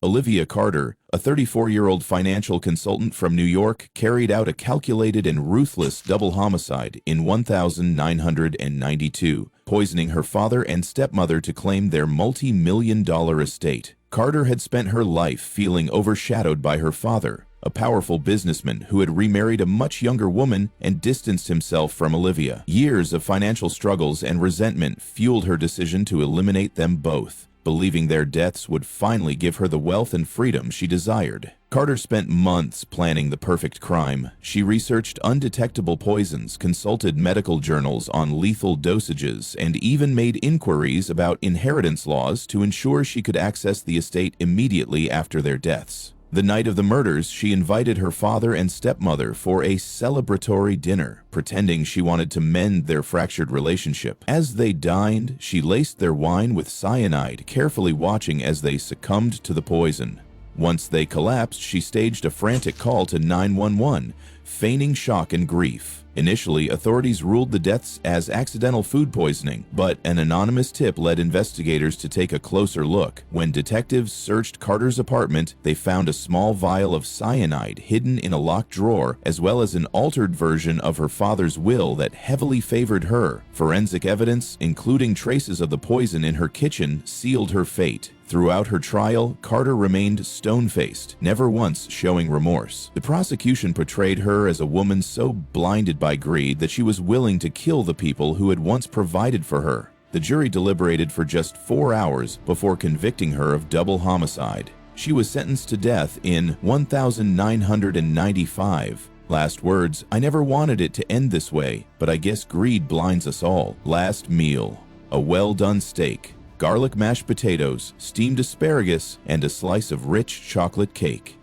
Olivia Carter, a 34-year-old financial consultant from New York, carried out a calculated and ruthless double homicide in 1992, poisoning her father and stepmother to claim their multi-million-dollar estate. Carter had spent her life feeling overshadowed by her father, a powerful businessman who had remarried a much younger woman and distanced himself from Olivia. Years of financial struggles and resentment fueled her decision to eliminate them both, believing their deaths would finally give her the wealth and freedom she desired. Carter spent months planning the perfect crime. She researched undetectable poisons, consulted medical journals on lethal dosages, and even made inquiries about inheritance laws to ensure she could access the estate immediately after their deaths. The night of the murders, she invited her father and stepmother for a celebratory dinner, pretending she wanted to mend their fractured relationship. As they dined, she laced their wine with cyanide, carefully watching as they succumbed to the poison. Once they collapsed, she staged a frantic call to 911, feigning shock and grief. Initially, authorities ruled the deaths as accidental food poisoning, but an anonymous tip led investigators to take a closer look. When detectives searched Carter's apartment, they found a small vial of cyanide hidden in a locked drawer, as well as an altered version of her father's will that heavily favored her. Forensic evidence, including traces of the poison in her kitchen, sealed her fate. Throughout her trial, Carter remained stone-faced, never once showing remorse. The prosecution portrayed her as a woman so blinded by greed that she was willing to kill the people who had once provided for her. The jury deliberated for just 4 hours before convicting her of double homicide. She was sentenced to death in 1995. Last words, "I never wanted it to end this way, but I guess greed blinds us all." Last meal, a well-done steak, garlic mashed potatoes, steamed asparagus, and a slice of rich chocolate cake.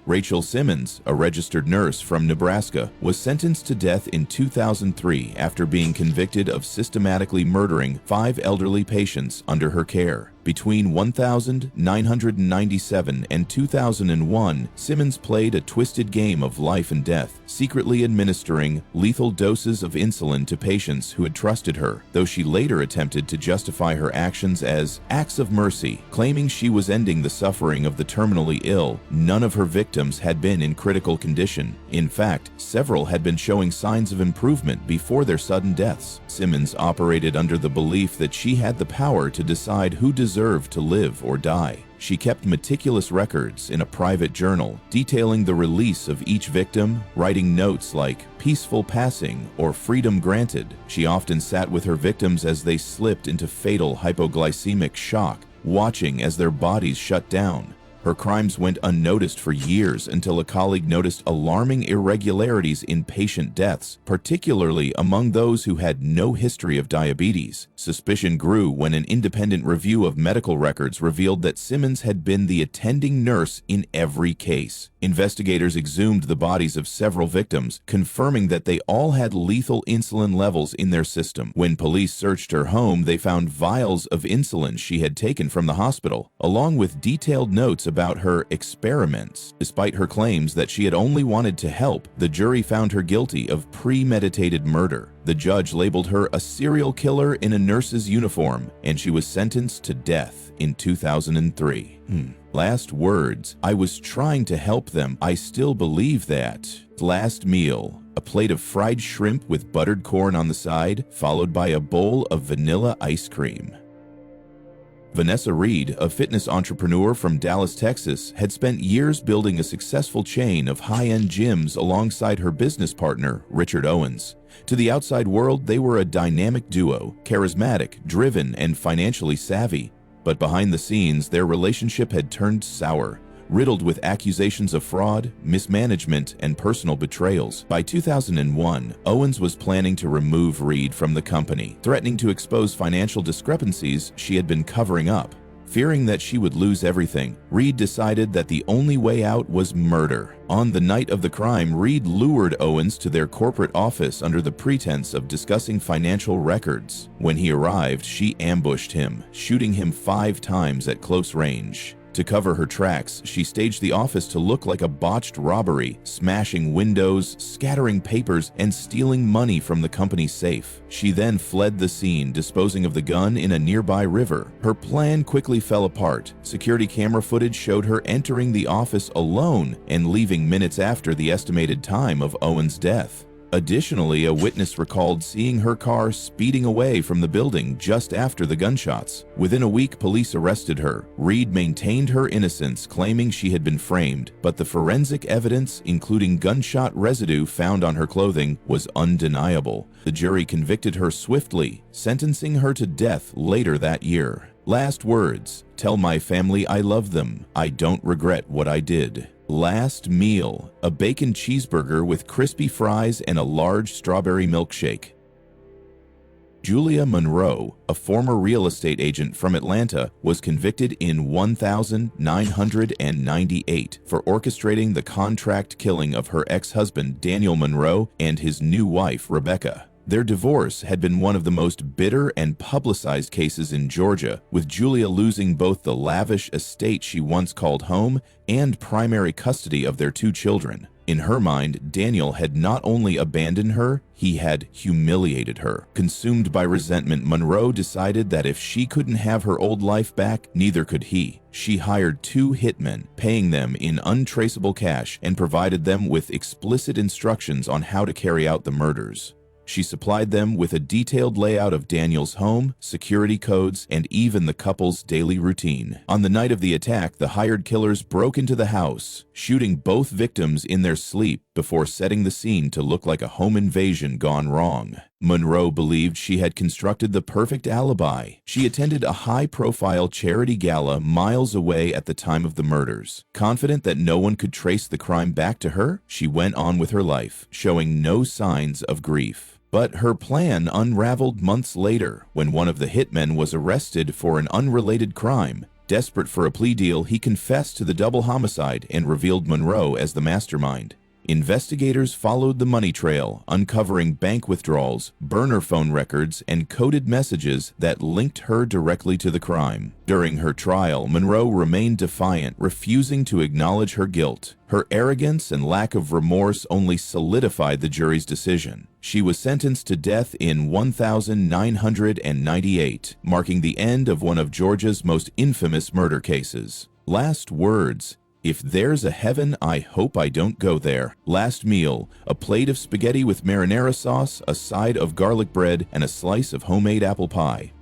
Rachel Simmons, a registered nurse from Nebraska, was sentenced to death in 2003 after being convicted of systematically murdering 5 elderly patients under her care. Between 1997 and 2001, Simmons played a twisted game of life and death, secretly administering lethal doses of insulin to patients who had trusted her, though she later attempted to justify her actions as acts of mercy, claiming she was ending the suffering of the terminally ill. None of her victims had been in critical condition. In fact, several had been showing signs of improvement before their sudden deaths. Simmons operated under the belief that she had the power to decide who deserved to live or die. She kept meticulous records in a private journal, detailing the release of each victim, writing notes like "peaceful passing" or "freedom granted." She often sat with her victims as they slipped into fatal hypoglycemic shock, watching as their bodies shut down. Her crimes went unnoticed for years until a colleague noticed alarming irregularities in patient deaths, particularly among those who had no history of diabetes. Suspicion grew when an independent review of medical records revealed that Simmons had been the attending nurse in every case. Investigators exhumed the bodies of several victims, confirming that they all had lethal insulin levels in their system. When police searched her home, they found vials of insulin she had taken from the hospital, along with detailed notes about her experiments. Despite her claims that she had only wanted to help, the jury found her guilty of premeditated murder. The judge labeled her a serial killer in a nurse's uniform, and she was sentenced to death in 2003. Last words, "I was trying to help them. I still believe that." Last meal, a plate of fried shrimp with buttered corn on the side, followed by a bowl of vanilla ice cream. Vanessa Reed, a fitness entrepreneur from Dallas, Texas, had spent years building a successful chain of high-end gyms alongside her business partner, Richard Owens. To the outside world, they were a dynamic duo, charismatic, driven, and financially savvy. But behind the scenes, their relationship had turned sour, riddled with accusations of fraud, mismanagement, and personal betrayals. By 2001, Owens was planning to remove Reed from the company, threatening to expose financial discrepancies she had been covering up. Fearing that she would lose everything, Reed decided that the only way out was murder. On the night of the crime, Reed lured Owens to their corporate office under the pretense of discussing financial records. When he arrived, she ambushed him, shooting him 5 times at close range. To cover her tracks, she staged the office to look like a botched robbery, smashing windows, scattering papers, and stealing money from the company's safe. She then fled the scene, disposing of the gun in a nearby river. Her plan quickly fell apart. Security camera footage showed her entering the office alone and leaving minutes after the estimated time of Owen's death. Additionally, a witness recalled seeing her car speeding away from the building just after the gunshots. Within a week, police arrested her. Reed maintained her innocence, claiming she had been framed, but the forensic evidence, including gunshot residue found on her clothing, was undeniable. The jury convicted her swiftly, sentencing her to death later that year. Last words: "Tell my family I love them. I don't regret what I did." Last meal: a bacon cheeseburger with crispy fries and a large strawberry milkshake. Julia Monroe, a former real estate agent from Atlanta, was convicted in 1998 for orchestrating the contract killing of her ex-husband Daniel Monroe and his new wife Rebecca. Their divorce had been one of the most bitter and publicized cases in Georgia, with Julia losing both the lavish estate she once called home and primary custody of their 2 children. In her mind, Daniel had not only abandoned her, he had humiliated her. Consumed by resentment, Monroe decided that if she couldn't have her old life back, neither could he. She hired 2 hitmen, paying them in untraceable cash, and provided them with explicit instructions on how to carry out the murders. She supplied them with a detailed layout of Daniel's home, security codes, and even the couple's daily routine. On the night of the attack, the hired killers broke into the house, shooting both victims in their sleep before setting the scene to look like a home invasion gone wrong. Monroe believed she had constructed the perfect alibi. She attended a high-profile charity gala miles away at the time of the murders. Confident that no one could trace the crime back to her, she went on with her life, showing no signs of grief. But her plan unraveled months later when one of the hitmen was arrested for an unrelated crime. Desperate for a plea deal, he confessed to the double homicide and revealed Monroe as the mastermind. Investigators followed the money trail, uncovering bank withdrawals, burner phone records, and coded messages that linked her directly to the crime. During her trial, Monroe remained defiant, refusing to acknowledge her guilt. Her arrogance and lack of remorse only solidified the jury's decision. She was sentenced to death in 1998, marking the end of one of Georgia's most infamous murder cases. Last words: "If there's a heaven, I hope I don't go there." Last meal: a plate of spaghetti with marinara sauce, a side of garlic bread, and a slice of homemade apple pie.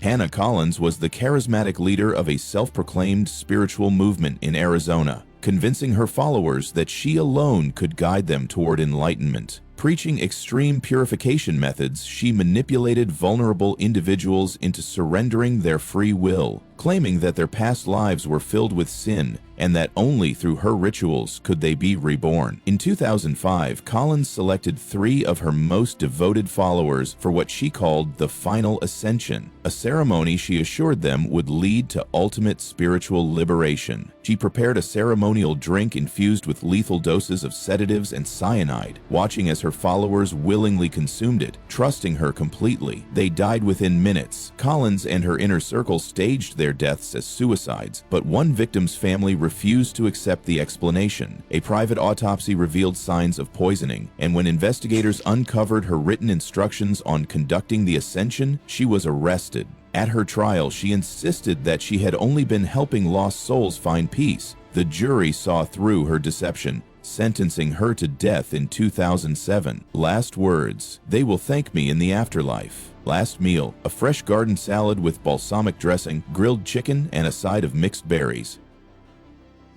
Hannah Collins was the charismatic leader of a self-proclaimed spiritual movement in Arizona, convincing her followers that she alone could guide them toward enlightenment. Preaching extreme purification methods, she manipulated vulnerable individuals into surrendering their free will, claiming that their past lives were filled with sin and that only through her rituals could they be reborn. In 2005, Collins selected 3 of her most devoted followers for what she called the Final Ascension, a ceremony she assured them would lead to ultimate spiritual liberation. She prepared a ceremonial drink infused with lethal doses of sedatives and cyanide, watching as her followers willingly consumed it, trusting her completely. They died within minutes. Collins and her inner circle staged their deaths as suicides, but one victim's family refused to accept the explanation. A private autopsy revealed signs of poisoning, and when investigators uncovered her written instructions on conducting the ascension, she was arrested. At her trial, she insisted that she had only been helping lost souls find peace. The jury saw through her deception, sentencing her to death in 2007. Last words: "They will thank me in the afterlife." Last meal: a fresh garden salad with balsamic dressing, grilled chicken, and a side of mixed berries.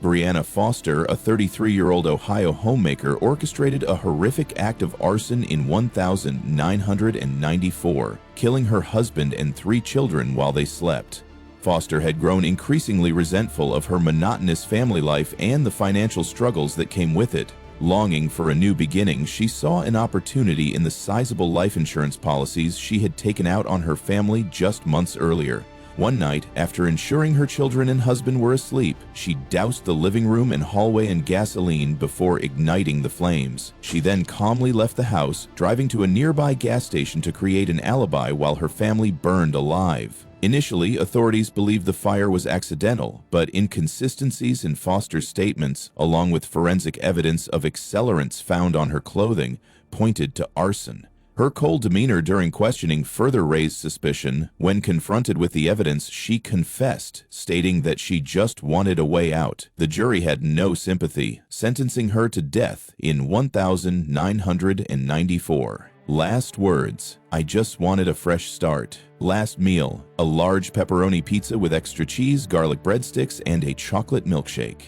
Brianna Foster, a 33-year-old Ohio homemaker, orchestrated a horrific act of arson in 1994, killing her husband and 3 children while they slept. Foster had grown increasingly resentful of her monotonous family life and the financial struggles that came with it. Longing for a new beginning, she saw an opportunity in the sizable life insurance policies she had taken out on her family just months earlier. One night, after ensuring her children and husband were asleep, she doused the living room and hallway in gasoline before igniting the flames. She then calmly left the house, driving to a nearby gas station to create an alibi while her family burned alive. Initially, authorities believed the fire was accidental, but inconsistencies in Foster's statements, along with forensic evidence of accelerants found on her clothing, pointed to arson. Her cold demeanor during questioning further raised suspicion. When confronted with the evidence, she confessed, stating that she just wanted a way out. The jury had no sympathy, sentencing her to death in 1994. Last words: I just wanted a fresh start. Last meal: a large pepperoni pizza with extra cheese, garlic breadsticks, and a chocolate milkshake.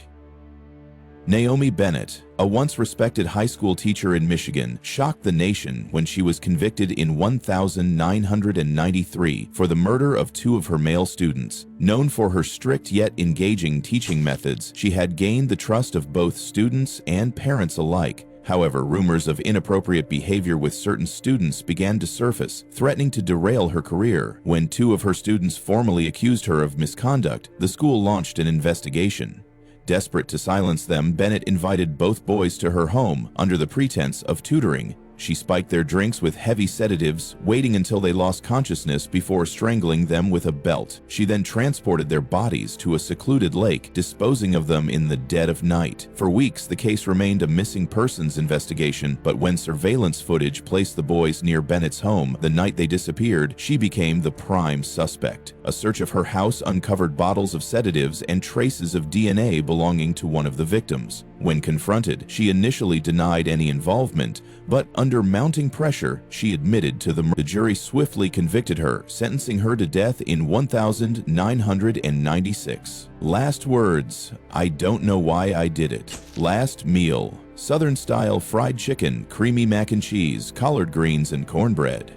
Naomi Bennett, a once respected high school teacher in Michigan, shocked the nation when she was convicted in 1993 for the murder of two of her male students. Known for her strict yet engaging teaching methods, she had gained the trust of both students and parents alike. However, rumors of inappropriate behavior with certain students began to surface, threatening to derail her career. When two of her students formally accused her of misconduct, the school launched an investigation. Desperate to silence them, Bennett invited both boys to her home under the pretense of tutoring. She spiked their drinks with heavy sedatives, waiting until they lost consciousness before strangling them with a belt. She then transported their bodies to a secluded lake, disposing of them in the dead of night. For weeks, the case remained a missing persons investigation, but when surveillance footage placed the boys near Bennett's home the night they disappeared, she became the prime suspect. A search of her house uncovered bottles of sedatives and traces of DNA belonging to one of the victims. When confronted, she initially denied any involvement, but under mounting pressure, she admitted to the murder. The jury swiftly convicted her, sentencing her to death in 1996. Last words: I don't know why I did it. Last meal: Southern-style fried chicken, creamy mac and cheese, collard greens, and cornbread.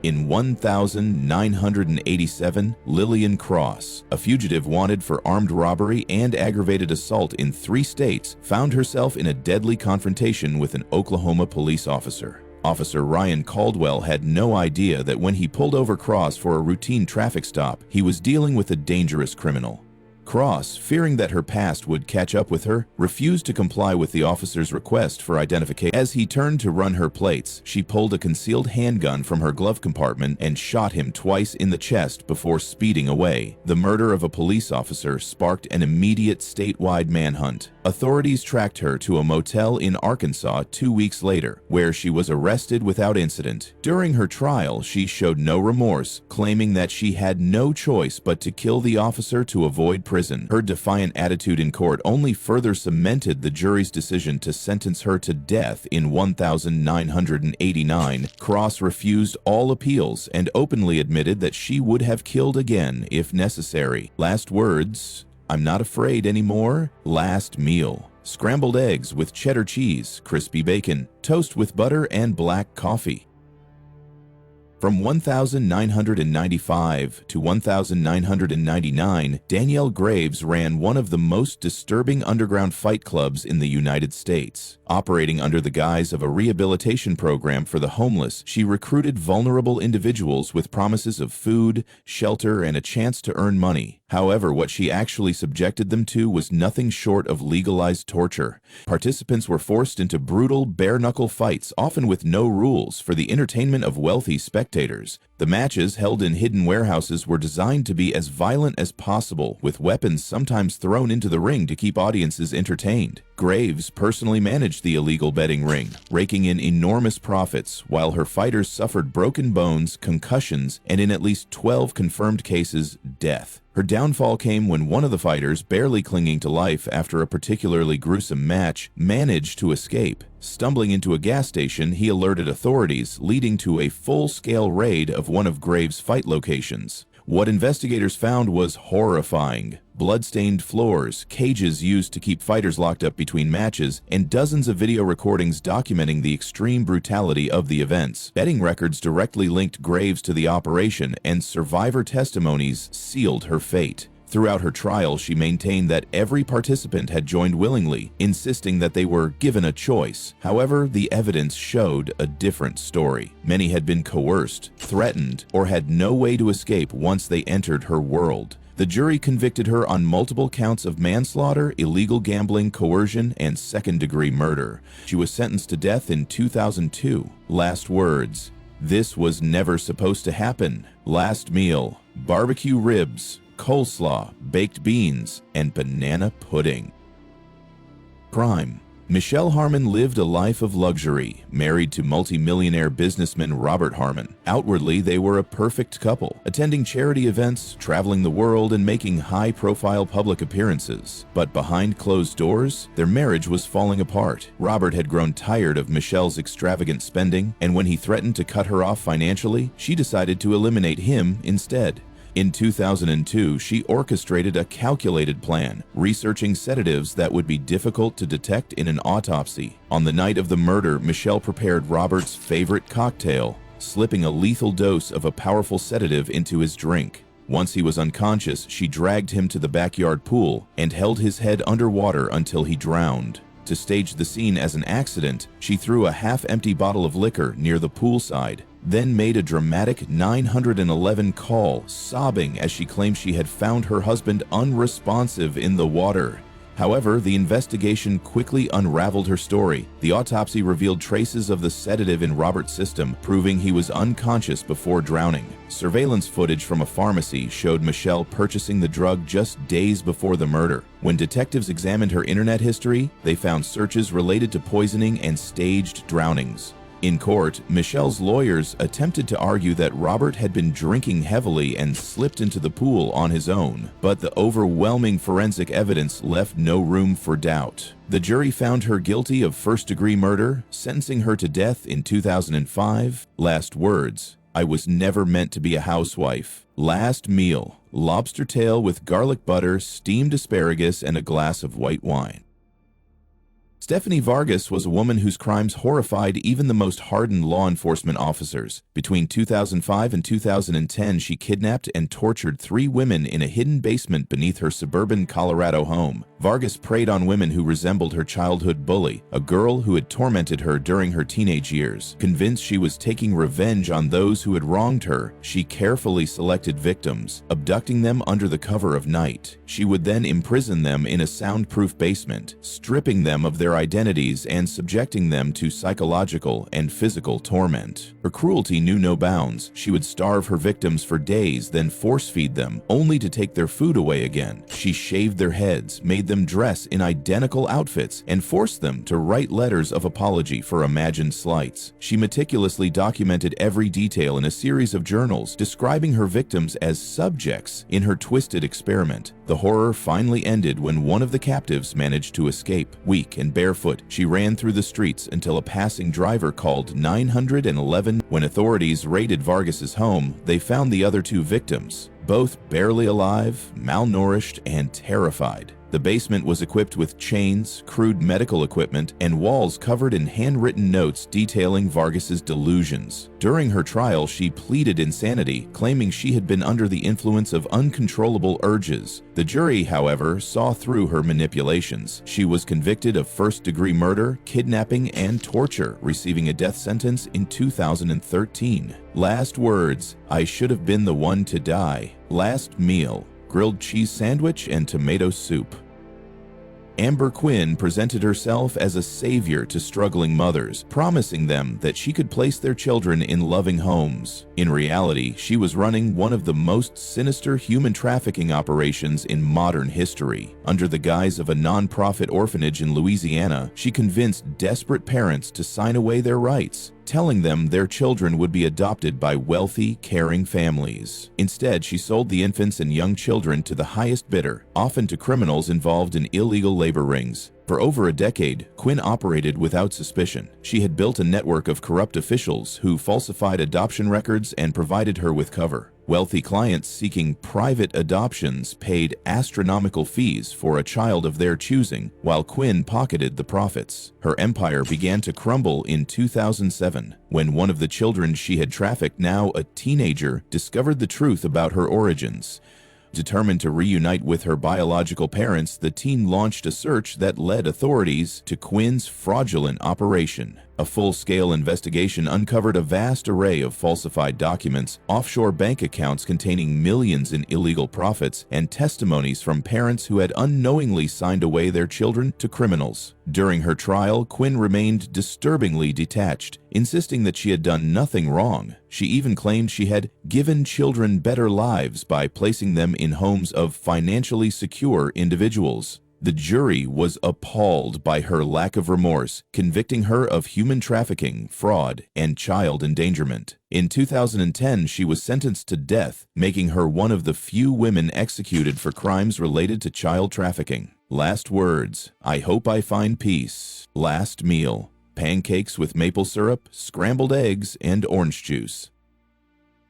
In 1987, Lillian Cross, a fugitive wanted for armed robbery and aggravated assault in 3 states, found herself in a deadly confrontation with an Oklahoma police officer. Officer Ryan Caldwell had no idea that when he pulled over Cross for a routine traffic stop, he was dealing with a dangerous criminal. Cross, fearing that her past would catch up with her, refused to comply with the officer's request for identification. As he turned to run her plates, she pulled a concealed handgun from her glove compartment and shot him twice in the chest before speeding away. The murder of a police officer sparked an immediate statewide manhunt. Authorities tracked her to a motel in Arkansas 2 weeks later, where she was arrested without incident. During her trial, she showed no remorse, claiming that she had no choice but to kill the officer to avoid prison. Her defiant attitude in court only further cemented the jury's decision to sentence her to death in 1989. Cross refused all appeals and openly admitted that she would have killed again if necessary. Last words: I'm not afraid anymore. Last meal: scrambled eggs with cheddar cheese, crispy bacon, toast with butter, and black coffee. From 1995 to 1999, Danielle Graves ran one of the most disturbing underground fight clubs in the United States. Operating under the guise of a rehabilitation program for the homeless, she recruited vulnerable individuals with promises of food, shelter, and a chance to earn money. However, what she actually subjected them to was nothing short of legalized torture. Participants were forced into brutal, bare-knuckle fights, often with no rules, for the entertainment of wealthy spectators. The matches, held in hidden warehouses, were designed to be as violent as possible, with weapons sometimes thrown into the ring to keep audiences entertained. Graves personally managed the illegal betting ring, raking in enormous profits, while her fighters suffered broken bones, concussions, and in at least 12 confirmed cases, death. Her downfall came when one of the fighters, barely clinging to life after a particularly gruesome match, managed to escape. Stumbling into a gas station, he alerted authorities, leading to a full-scale raid of one of Graves' fight locations. What investigators found was horrifying. Blood-stained floors, cages used to keep fighters locked up between matches, and dozens of video recordings documenting the extreme brutality of the events. Betting records directly linked Graves to the operation, and survivor testimonies sealed her fate. Throughout her trial, she maintained that every participant had joined willingly, insisting that they were given a choice. However, the evidence showed a different story. Many had been coerced, threatened, or had no way to escape once they entered her world. The jury convicted her on multiple counts of manslaughter, illegal gambling, coercion, and second-degree murder. She was sentenced to death in 2002. Last words: This was never supposed to happen. Last meal: barbecue ribs, coleslaw, baked beans, and banana pudding. Crime. Michelle Harmon lived a life of luxury, married to multi-millionaire businessman Robert Harmon. Outwardly, they were a perfect couple, attending charity events, traveling the world, and making high-profile public appearances. But behind closed doors, their marriage was falling apart. Robert had grown tired of Michelle's extravagant spending, and when he threatened to cut her off financially, she decided to eliminate him instead. In 2002, she orchestrated a calculated plan, researching sedatives that would be difficult to detect in an autopsy. On the night of the murder, Michelle prepared Robert's favorite cocktail, slipping a lethal dose of a powerful sedative into his drink. Once he was unconscious, she dragged him to the backyard pool and held his head underwater until he drowned. To stage the scene as an accident, she threw a half-empty bottle of liquor near the poolside, then made a dramatic 911 call, sobbing as she claimed she had found her husband unresponsive in the water. However, the investigation quickly unraveled her story. The autopsy revealed traces of the sedative in Robert's system, proving he was unconscious before drowning. Surveillance footage from a pharmacy showed Michelle purchasing the drug just days before the murder. When detectives examined her internet history, they found searches related to poisoning and staged drownings. In court, Michelle's lawyers attempted to argue that Robert had been drinking heavily and slipped into the pool on his own, but the overwhelming forensic evidence left no room for doubt. The jury found her guilty of first-degree murder, sentencing her to death in 2005. Last words: "I was never meant to be a housewife." Last meal: lobster tail with garlic butter, steamed asparagus, and a glass of white wine. Stephanie Vargas was a woman whose crimes horrified even the most hardened law enforcement officers. Between 2005 and 2010, she kidnapped and tortured 3 women in a hidden basement beneath her suburban Colorado home. Vargas preyed on women who resembled her childhood bully, a girl who had tormented her during her teenage years. Convinced she was taking revenge on those who had wronged her, she carefully selected victims, abducting them under the cover of night. She would then imprison them in a soundproof basement, stripping them of their identities and subjecting them to psychological and physical torment. Her cruelty knew no bounds. She would starve her victims for days, then force-feed them, only to take their food away again. She shaved their heads, made them dress in identical outfits, and forced them to write letters of apology for imagined slights. She meticulously documented every detail in a series of journals, describing her victims as subjects in her twisted experiment. The horror finally ended when one of the captives managed to escape. Weak and barefoot, she ran through the streets until a passing driver called 911. When authorities raided Vargas's home, they found the other 2 victims, both barely alive, malnourished, and terrified. The basement was equipped with chains, crude medical equipment, and walls covered in handwritten notes detailing Vargas's delusions. During her trial, she pleaded insanity, claiming she had been under the influence of uncontrollable urges. The jury, however, saw through her manipulations. She was convicted of first-degree murder, kidnapping, and torture, receiving a death sentence in 2013. Last words: "I should have been the one to die." Last meal: grilled cheese sandwich and tomato soup. Amber Quinn presented herself as a savior to struggling mothers, promising them that she could place their children in loving homes. In reality, she was running one of the most sinister human trafficking operations in modern history. Under the guise of a non-profit orphanage in Louisiana, she convinced desperate parents to sign away their rights, telling them their children would be adopted by wealthy, caring families. Instead, she sold the infants and young children to the highest bidder, often to criminals involved in illegal labor rings. For over a decade, Quinn operated without suspicion. She had built a network of corrupt officials who falsified adoption records and provided her with cover. Wealthy clients seeking private adoptions paid astronomical fees for a child of their choosing, while Quinn pocketed the profits. Her empire began to crumble in 2007, when one of the children she had trafficked, now a teenager, discovered the truth about her origins. Determined to reunite with her biological parents, the teen launched a search that led authorities to Quinn's fraudulent operation. A full-scale investigation uncovered a vast array of falsified documents, offshore bank accounts containing millions in illegal profits, and testimonies from parents who had unknowingly signed away their children to criminals. During her trial, Quinn remained disturbingly detached, insisting that she had done nothing wrong. She even claimed she had given children better lives by placing them in homes of financially secure individuals. The jury was appalled by her lack of remorse, convicting her of human trafficking, fraud, and child endangerment. In 2010, she was sentenced to death, making her one of the few women executed for crimes related to child trafficking. Last words: I hope I find peace. Last meal: pancakes with maple syrup, scrambled eggs, and orange juice.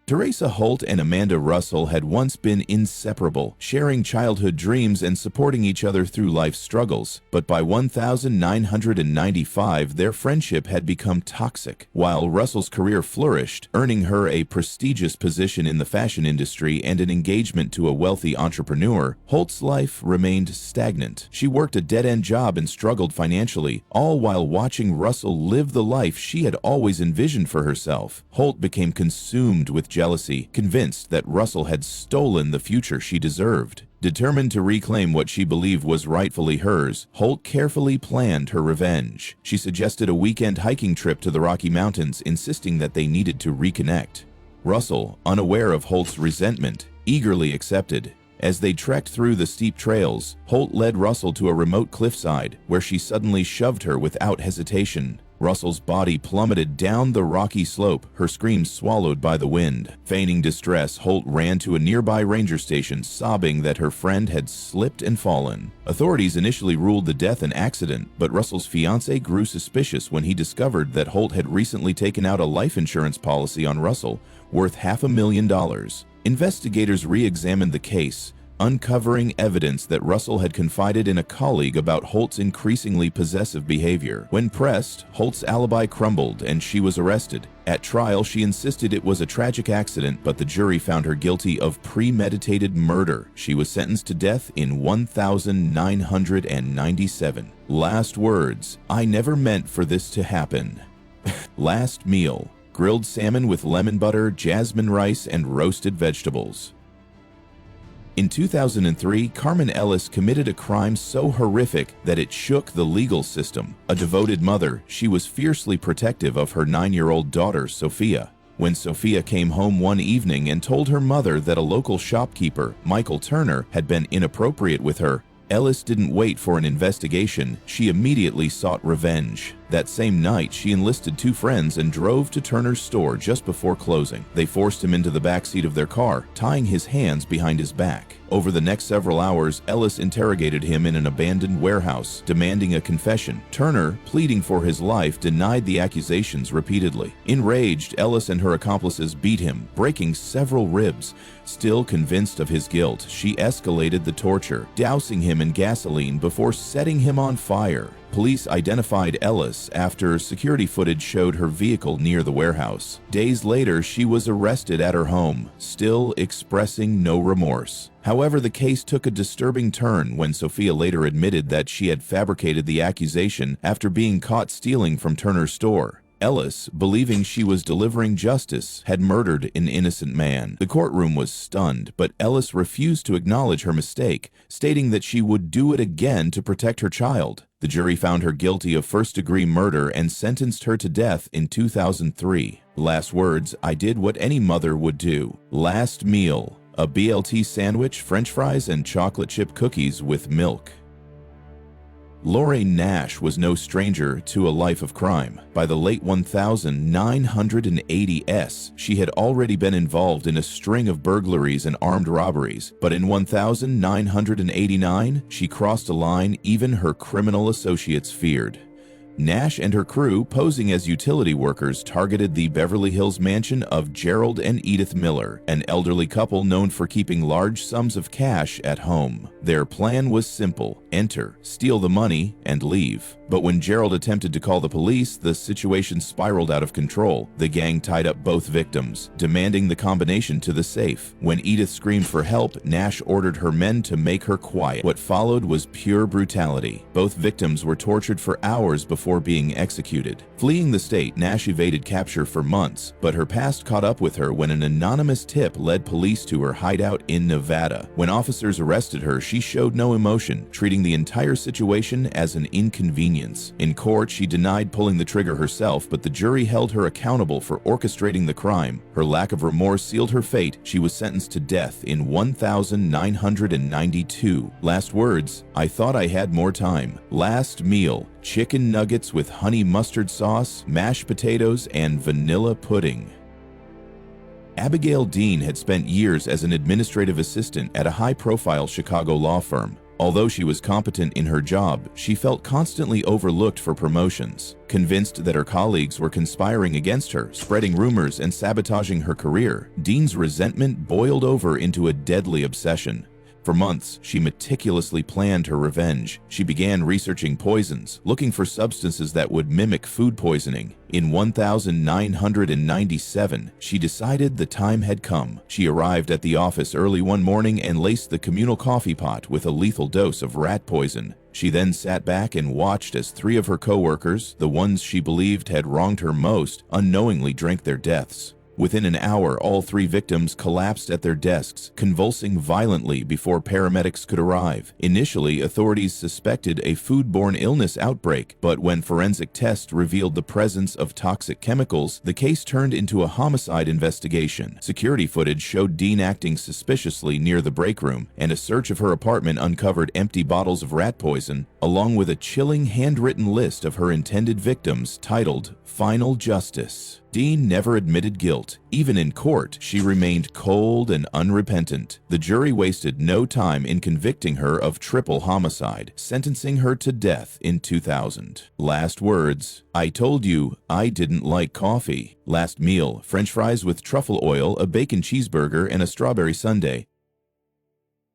Teresa Holt and Amanda Russell had once been inseparable, sharing childhood dreams and supporting each other through life's struggles. But by 1995, their friendship had become toxic. While Russell's career flourished, earning her a prestigious position in the fashion industry and an engagement to a wealthy entrepreneur, Holt's life remained stagnant. She worked a dead-end job and struggled financially, all while watching Russell live the life she had always envisioned for herself. Holt became consumed with jealousy, convinced that Russell had stolen the future she deserved. Determined to reclaim what she believed was rightfully hers, Holt carefully planned her revenge. She suggested a weekend hiking trip to the Rocky Mountains, insisting that they needed to reconnect. Russell, unaware of Holt's resentment, eagerly accepted. As they trekked through the steep trails, Holt led Russell to a remote cliffside, where she suddenly shoved her without hesitation. Russell's body plummeted down the rocky slope, her screams swallowed by the wind. Feigning distress, Holt ran to a nearby ranger station, sobbing that her friend had slipped and fallen. Authorities initially ruled the death an accident, but Russell's fiancé grew suspicious when he discovered that Holt had recently taken out a life insurance policy on Russell worth $500,000. Investigators re-examined the case, uncovering evidence that Russell had confided in a colleague about Holt's increasingly possessive behavior. When pressed, Holt's alibi crumbled and she was arrested. At trial, she insisted it was a tragic accident, but the jury found her guilty of premeditated murder. She was sentenced to death in 1997. Last words: I never meant for this to happen. Last meal: grilled salmon with lemon butter, jasmine rice, and roasted vegetables. In 2003, Carmen Ellis committed a crime so horrific that it shook the legal system. A devoted mother, she was fiercely protective of her 9-year-old daughter, Sophia. When Sophia came home one evening and told her mother that a local shopkeeper, Michael Turner, had been inappropriate with her, Ellis didn't wait for an investigation. She immediately sought revenge. That same night, she enlisted 2 friends and drove to Turner's store just before closing. They forced him into the backseat of their car, tying his hands behind his back. Over the next several hours, Ellis interrogated him in an abandoned warehouse, demanding a confession. Turner, pleading for his life, denied the accusations repeatedly. Enraged, Ellis and her accomplices beat him, breaking several ribs. Still convinced of his guilt, she escalated the torture, dousing him in gasoline before setting him on fire. Police identified Ellis after security footage showed her vehicle near the warehouse. Days later, she was arrested at her home, still expressing no remorse. However, the case took a disturbing turn when Sophia later admitted that she had fabricated the accusation after being caught stealing from Turner's store. Ellis, believing she was delivering justice, had murdered an innocent man. The courtroom was stunned, but Ellis refused to acknowledge her mistake, stating that she would do it again to protect her child. The jury found her guilty of first-degree murder and sentenced her to death in 2003. Last words: I did what any mother would do. Last meal: a BLT sandwich, french fries, and chocolate chip cookies with milk. Lorraine Nash was no stranger to a life of crime. By the late 1980s, she had already been involved in a string of burglaries and armed robberies. But in 1989, she crossed a line even her criminal associates feared. Nash and her crew, posing as utility workers, targeted the Beverly Hills mansion of Gerald and Edith Miller, an elderly couple known for keeping large sums of cash at home. Their plan was simple: enter, steal the money, and leave. But when Gerald attempted to call the police, the situation spiraled out of control. The gang tied up both victims, demanding the combination to the safe. When Edith screamed for help, Nash ordered her men to make her quiet. What followed was pure brutality. Both victims were tortured for hours before before being executed. Fleeing the state, Nash evaded capture for months, but her past caught up with her when an anonymous tip led police to her hideout in Nevada. When officers arrested her, she showed no emotion, treating the entire situation as an inconvenience. In court, she denied pulling the trigger herself, but the jury held her accountable for orchestrating the crime. Her lack of remorse sealed her fate. She was sentenced to death in 1992. Last words: I thought I had more time. Last meal: chicken nuggets with honey mustard sauce, mashed potatoes, and vanilla pudding. Abigail Dean had spent years as an administrative assistant at a high-profile Chicago law firm. Although she was competent in her job, she felt constantly overlooked for promotions. Convinced that her colleagues were conspiring against her, spreading rumors and sabotaging her career, Dean's resentment boiled over into a deadly obsession. For months, she meticulously planned her revenge. She began researching poisons, looking for substances that would mimic food poisoning. In 1997, she decided the time had come. She arrived at the office early one morning and laced the communal coffee pot with a lethal dose of rat poison. She then sat back and watched as 3 of her coworkers, the ones she believed had wronged her most, unknowingly drank their deaths. Within an hour, all 3 victims collapsed at their desks, convulsing violently before paramedics could arrive. Initially, authorities suspected a foodborne illness outbreak, but when forensic tests revealed the presence of toxic chemicals, the case turned into a homicide investigation. Security footage showed Dean acting suspiciously near the break room, and a search of her apartment uncovered empty bottles of rat poison, along with a chilling handwritten list of her intended victims titled Final Justice. Dean never admitted guilt. Even in court, she remained cold and unrepentant. The jury wasted no time in convicting her of triple homicide, sentencing her to death in 2000. Last words: I told you I didn't like coffee. Last meal: French fries with truffle oil, a bacon cheeseburger, and a strawberry sundae.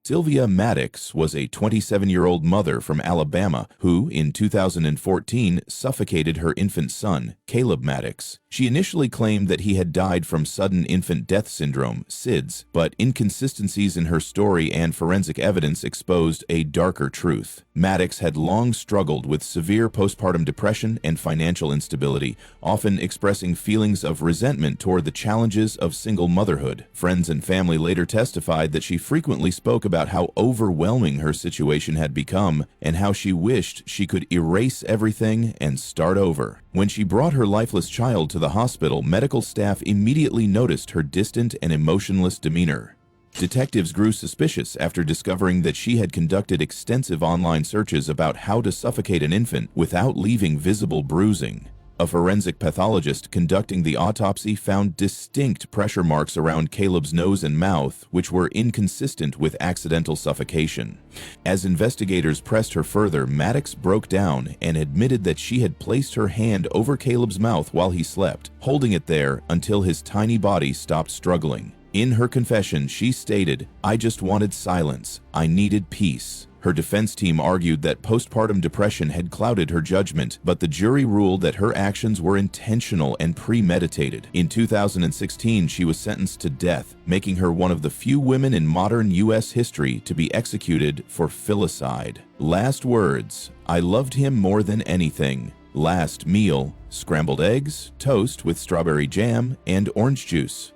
Sylvia Maddox was a 27-year-old mother from Alabama who, in 2014, suffocated her infant son, Caleb Maddox. She initially claimed that he had died from sudden infant death syndrome, SIDS, but inconsistencies in her story and forensic evidence exposed a darker truth. Maddox had long struggled with severe postpartum depression and financial instability, often expressing feelings of resentment toward the challenges of single motherhood. Friends and family later testified that she frequently spoke about how overwhelming her situation had become and how she wished she could erase everything and start over. When she brought her lifeless child to the hospital, medical staff immediately noticed her distant and emotionless demeanor. Detectives grew suspicious after discovering that she had conducted extensive online searches about how to suffocate an infant without leaving visible bruising. A forensic pathologist conducting the autopsy found distinct pressure marks around Caleb's nose and mouth, which were inconsistent with accidental suffocation. As investigators pressed her further, Maddox broke down and admitted that she had placed her hand over Caleb's mouth while he slept, holding it there until his tiny body stopped struggling. In her confession, she stated, "I just wanted silence. I needed peace." Her defense team argued that postpartum depression had clouded her judgment, but the jury ruled that her actions were intentional and premeditated. In 2016, she was sentenced to death, making her one of the few women in modern U.S. history to be executed for filicide. Last words: I loved him more than anything. Last meal: scrambled eggs, toast with strawberry jam, and orange juice.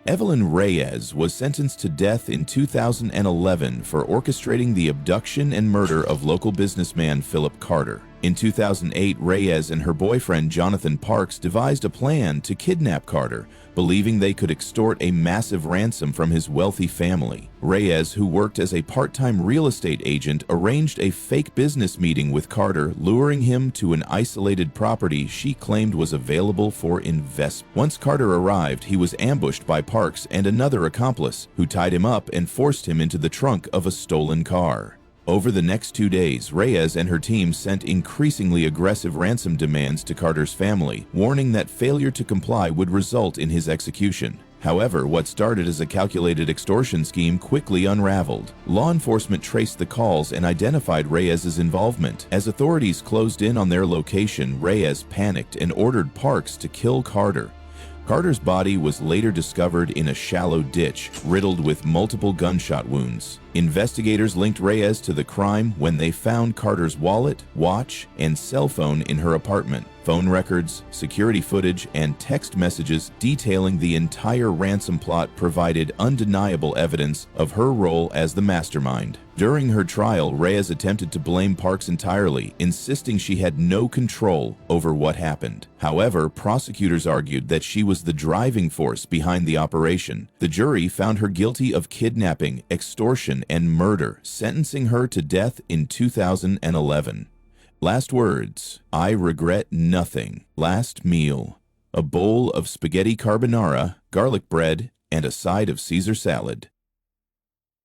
Evelyn Reyes was sentenced to death in 2011 for orchestrating the abduction and murder of local businessman Philip Carter. In 2008, Reyes and her boyfriend Jonathan Parks devised a plan to kidnap Carter, believing they could extort a massive ransom from his wealthy family. Reyes, who worked as a part-time real estate agent, arranged a fake business meeting with Carter, luring him to an isolated property she claimed was available for investment. Once Carter arrived, he was ambushed by Parks and another accomplice, who tied him up and forced him into the trunk of a stolen car. Over the next 2 days, Reyes and her team sent increasingly aggressive ransom demands to Carter's family, warning that failure to comply would result in his execution. However, what started as a calculated extortion scheme quickly unraveled. Law enforcement traced the calls and identified Reyes's involvement. As authorities closed in on their location, Reyes panicked and ordered Parks to kill Carter. Carter's body was later discovered in a shallow ditch, riddled with multiple gunshot wounds. Investigators linked Reyes to the crime when they found Carter's wallet, watch, and cell phone in her apartment. Phone records, security footage, and text messages detailing the entire ransom plot provided undeniable evidence of her role as the mastermind. During her trial, Reyes attempted to blame Parks entirely, insisting she had no control over what happened. However, prosecutors argued that she was the driving force behind the operation. The jury found her guilty of kidnapping, extortion, and murder, sentencing her to death in 2011. Last words: I regret nothing. Last meal: a bowl of spaghetti carbonara, garlic bread, and a side of Caesar salad.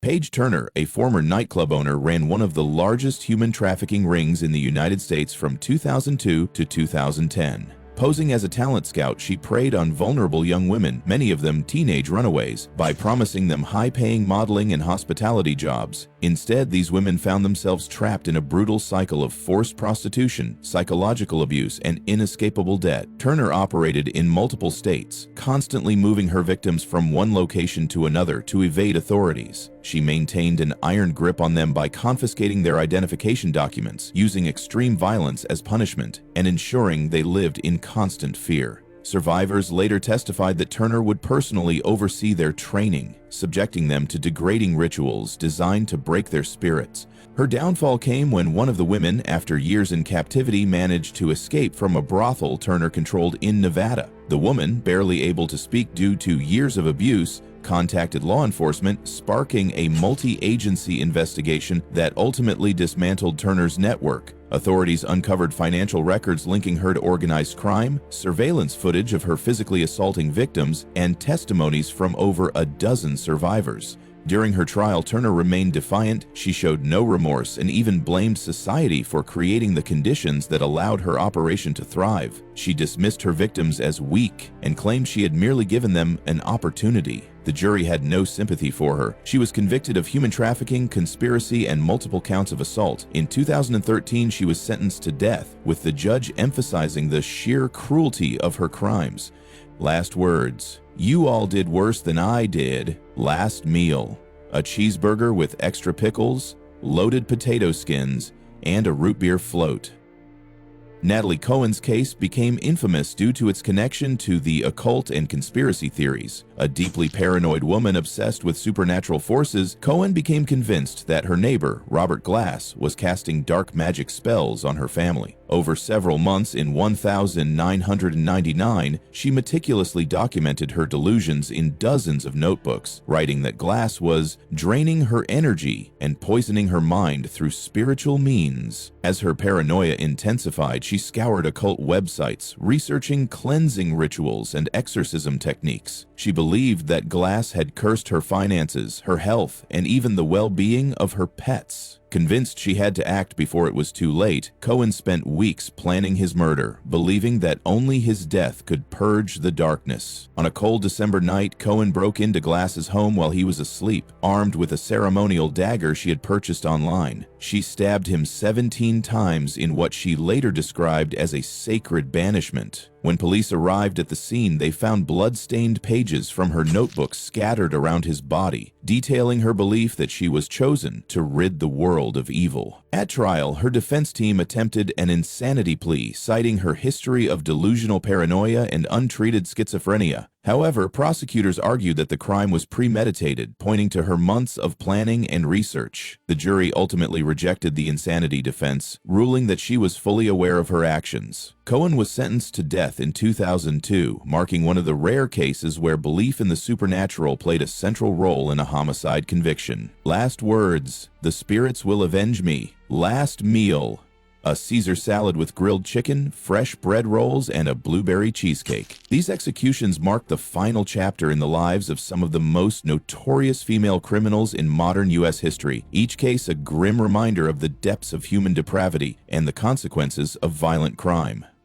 Paige Turner, a former nightclub owner, ran one of the largest human trafficking rings in the United States from 2002 to 2010. Posing as a talent scout, she preyed on vulnerable young women, many of them teenage runaways, by promising them high-paying modeling and hospitality jobs. Instead, these women found themselves trapped in a brutal cycle of forced prostitution, psychological abuse, and inescapable debt. Turner operated in multiple states, constantly moving her victims from one location to another to evade authorities. She maintained an iron grip on them by confiscating their identification documents, using extreme violence as punishment, and ensuring they lived in constant fear. Survivors later testified that Turner would personally oversee their training, subjecting them to degrading rituals designed to break their spirits. Her downfall came when one of the women, after years in captivity, managed to escape from a brothel Turner controlled in Nevada. The woman, barely able to speak due to years of abuse, contacted law enforcement, sparking a multi-agency investigation that ultimately dismantled Turner's network. Authorities uncovered financial records linking her to organized crime, surveillance footage of her physically assaulting victims, and testimonies from over a dozen survivors. During her trial, Turner remained defiant. She showed no remorse and even blamed society for creating the conditions that allowed her operation to thrive. She dismissed her victims as weak and claimed she had merely given them an opportunity. The jury had no sympathy for her. She was convicted of human trafficking, conspiracy, and multiple counts of assault. In 2013, she was sentenced to death, with the judge emphasizing the sheer cruelty of her crimes. Last words: you all did worse than I did. Last meal: a cheeseburger with extra pickles, loaded potato skins, and a root beer float. Natalie Cohen's case became infamous due to its connection to the occult and conspiracy theories. A deeply paranoid woman obsessed with supernatural forces, Cohen became convinced that her neighbor, Robert Glass, was casting dark magic spells on her family. Over several months, in 1999, she meticulously documented her delusions in dozens of notebooks, writing that Glass was draining her energy and poisoning her mind through spiritual means. As her paranoia intensified, she scoured occult websites, researching cleansing rituals and exorcism techniques. She believed that Glass had cursed her finances, her health, and even the well-being of her pets. Convinced she had to act before it was too late, Cohen spent weeks planning his murder, believing that only his death could purge the darkness. On a cold December night, Cohen broke into Glass's home while he was asleep, armed with a ceremonial dagger she had purchased online. She stabbed him 17 times in what she later described as a sacred banishment. When police arrived at the scene, they found blood-stained pages from her notebooks scattered around his body, detailing her belief that she was chosen to rid the world of evil. At trial, her defense team attempted an insanity plea, citing her history of delusional paranoia and untreated schizophrenia. However, prosecutors argued that the crime was premeditated, pointing to her months of planning and research. The jury ultimately rejected the insanity defense, ruling that she was fully aware of her actions. Cohen was sentenced to death in 2002, marking one of the rare cases where belief in the supernatural played a central role in a homicide conviction. Last words: the spirits will avenge me. Last meal: a Caesar salad with grilled chicken, fresh bread rolls, and a blueberry cheesecake. These executions mark the final chapter in the lives of some of the most notorious female criminals in modern U.S. history, each case a grim reminder of the depths of human depravity and the consequences of violent crime.